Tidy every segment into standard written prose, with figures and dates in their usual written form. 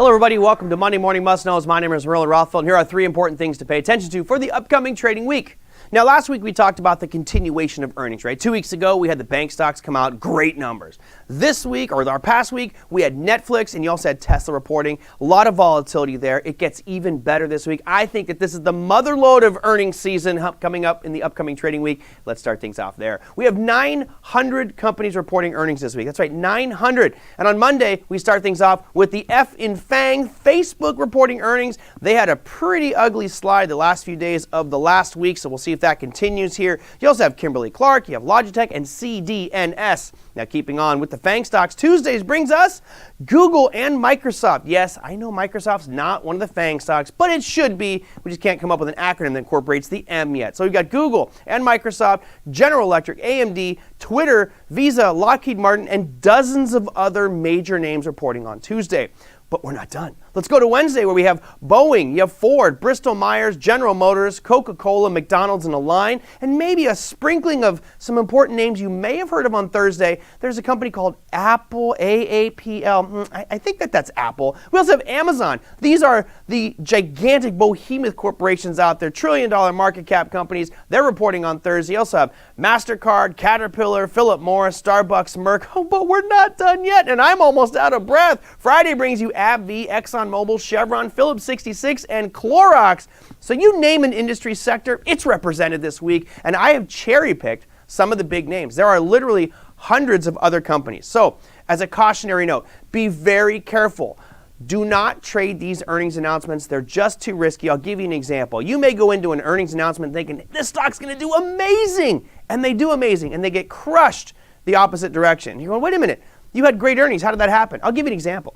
Hello everybody, welcome to Monday Morning Must Knows. My name is Merlin Rothfeld, and here are 3 important things to pay attention to for the upcoming trading week. Now, last week we talked about the continuation of earnings, right? 2 weeks ago we had the bank stocks come out, great numbers. This week, or our past week, we had Netflix and you also had Tesla reporting. A lot of volatility there. It gets even better this week. I think that this is the motherlode of earnings season coming up in the upcoming trading week. Let's start things off there. We have 900 companies reporting earnings this week. That's right, 900. And on Monday, we start things off with the F in FAANG, Facebook reporting earnings. They had a pretty ugly slide the last few days of the last week, so we'll see if that continues here. You also have Kimberly-Clark, you have Logitech, and CDNS. Now, keeping on with the FAANG stocks, Tuesdays brings us Google and Microsoft. Yes, I know Microsoft's not one of the FAANG stocks, but it should be. We just can't come up with an acronym that incorporates the M yet. So we've got Google and Microsoft, General Electric, AMD, Twitter, Visa, Lockheed Martin, and dozens of other major names reporting on Tuesday. But we're not done. Let's go to Wednesday where we have Boeing, you have Ford, Bristol-Myers, General Motors, Coca-Cola, McDonald's, and Align, and maybe a sprinkling of some important names you may have heard of on Thursday. There's a company called Apple, AAPL. I think that's Apple. We also have Amazon. These are the gigantic behemoth corporations out there, trillion-dollar market cap companies. They're reporting on Thursday. You also have MasterCard, Caterpillar, Philip Morris, Starbucks, Merck. Oh, but we're not done yet, and I'm almost out of breath. Friday brings you AbbVie, ExxonMobil, Chevron, Phillips 66, and Clorox. So you name an industry sector, it's represented this week, and I have cherry-picked some of the big names. There are literally hundreds of other companies. So as a cautionary note, be very careful. Do not trade these earnings announcements. They're just too risky. I'll give you an example. You may go into an earnings announcement thinking, this stock's going to do amazing, and they do amazing, and they get crushed the opposite direction. You're going, wait a minute, you had great earnings. How did that happen? I'll give you an example.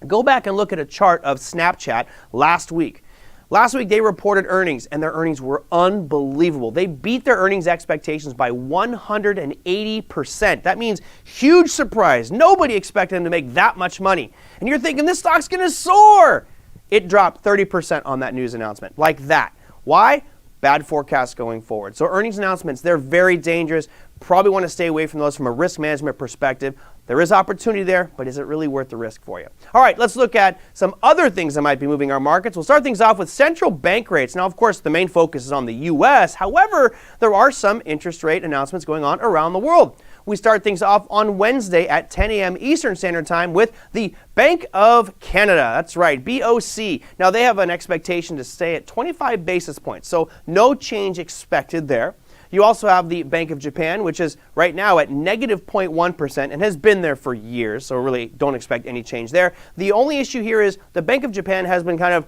Go back and look at a chart of Snapchat last week. Last week, they reported earnings, and their earnings were unbelievable. They beat their earnings expectations by 180%. That means huge surprise. Nobody expected them to make that much money. And you're thinking, this stock's going to soar. It dropped 30% on that news announcement, like that. Why? Bad forecasts going forward. So earnings announcements, they're very dangerous. Probably want to stay away from those from a risk management perspective. There is opportunity there, but is it really worth the risk for you? All right, let's look at some other things that might be moving our markets. We'll start things off with central bank rates. Now, of course, the main focus is on the U.S. However, there are some interest rate announcements going on around the world. We start things off on Wednesday at 10 a.m. Eastern Standard Time with the Bank of Canada. That's right, BOC. Now, they have an expectation to stay at 25 basis points, so no change expected there. You also have the Bank of Japan, which is right now at negative 0.1% and has been there for years, so really don't expect any change there. The only issue here is the Bank of Japan has been kind of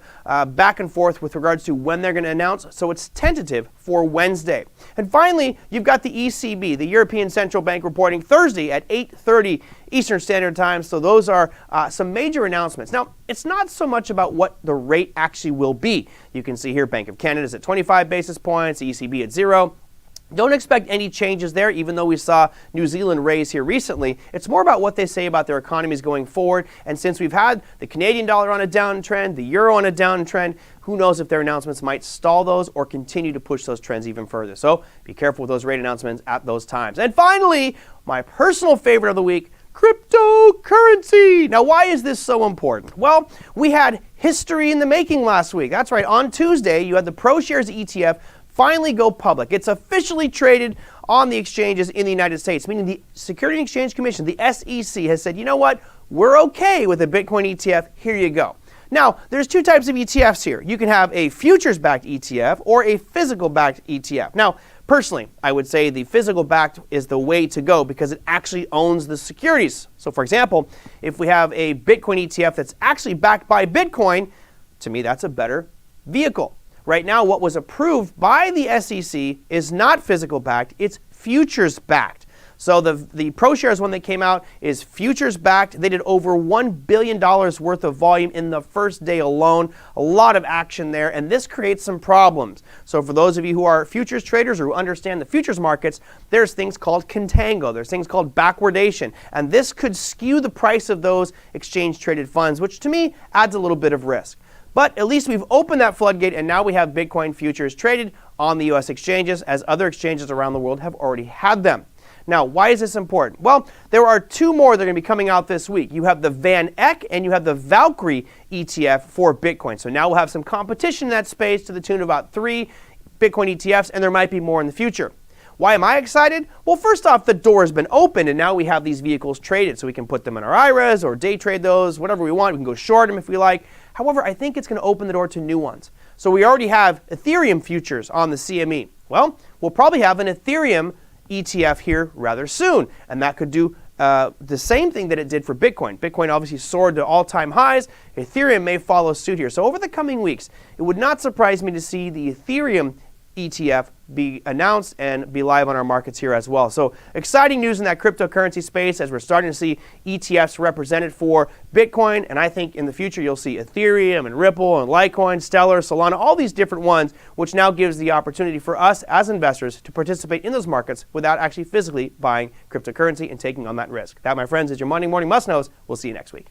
back and forth with regards to when they're going to announce, so it's tentative for Wednesday. And finally, you've got the ECB, the European Central Bank, reporting Thursday at 8:30 Eastern Standard Time, so those are some major announcements. Now, it's not so much about what the rate actually will be. You can see here Bank of Canada is at 25 basis points, the ECB at 0. Don't expect any changes there, even though we saw New Zealand raise here recently. It's more about what they say about their economies going forward. And since we've had the Canadian dollar on a downtrend, the euro on a downtrend, who knows if their announcements might stall those or continue to push those trends even further. So be careful with those rate announcements at those times. And finally, my personal favorite of the week, cryptocurrency. Now, why is this so important? Well, we had history in the making last week. That's right. On Tuesday, you had the ProShares ETF finally go public. It's officially traded on the exchanges in the United States, meaning the Securities and Exchange Commission, the SEC, has said, you know what, we're okay with a Bitcoin ETF, here you go. Now, there's two types of ETFs here. You can have a futures-backed ETF or a physical-backed ETF. Now, personally, I would say the physical-backed is the way to go because it actually owns the securities. So, for example, if we have a Bitcoin ETF that's actually backed by Bitcoin, to me, that's a better vehicle. Right now, what was approved by the SEC is not physical-backed, it's futures-backed. So the ProShares one that came out is futures-backed. They did over $1 billion worth of volume in the first day alone. A lot of action there, and this creates some problems. So for those of you who are futures traders or who understand the futures markets, there's things called contango. There's things called backwardation, and this could skew the price of those exchange-traded funds, which to me adds a little bit of risk. But at least we've opened that floodgate, and now we have Bitcoin futures traded on the U.S. exchanges, as other exchanges around the world have already had them. Now, why is this important? Well, there are two more that are going to be coming out this week. You have the FAANG and you have the Valkyrie ETF for Bitcoin. So now we'll have some competition in that space to the tune of about 3 Bitcoin ETFs, and there might be more in the future. Why am I excited? Well, first off, the door has been opened, and now we have these vehicles traded, so we can put them in our IRAs or day trade those, whatever we want. We can go short them if we like. However, I think it's going to open the door to new ones. So we already have Ethereum futures on the CME. Well, we'll probably have an Ethereum ETF here rather soon, and that could do the same thing that it did for Bitcoin. Bitcoin obviously soared to all-time highs. Ethereum may follow suit here. So over the coming weeks, it would not surprise me to see the Ethereum ETF be announced and be live on our markets here as well. So exciting news in that cryptocurrency space as we're starting to see ETFs represented for Bitcoin, and I think in the future you'll see Ethereum and Ripple and Litecoin, Stellar, Solana, all these different ones, which now gives the opportunity for us as investors to participate in those markets without actually physically buying cryptocurrency and taking on that risk. That, my friends, is your Monday Morning Must-Knows. We'll see you next week.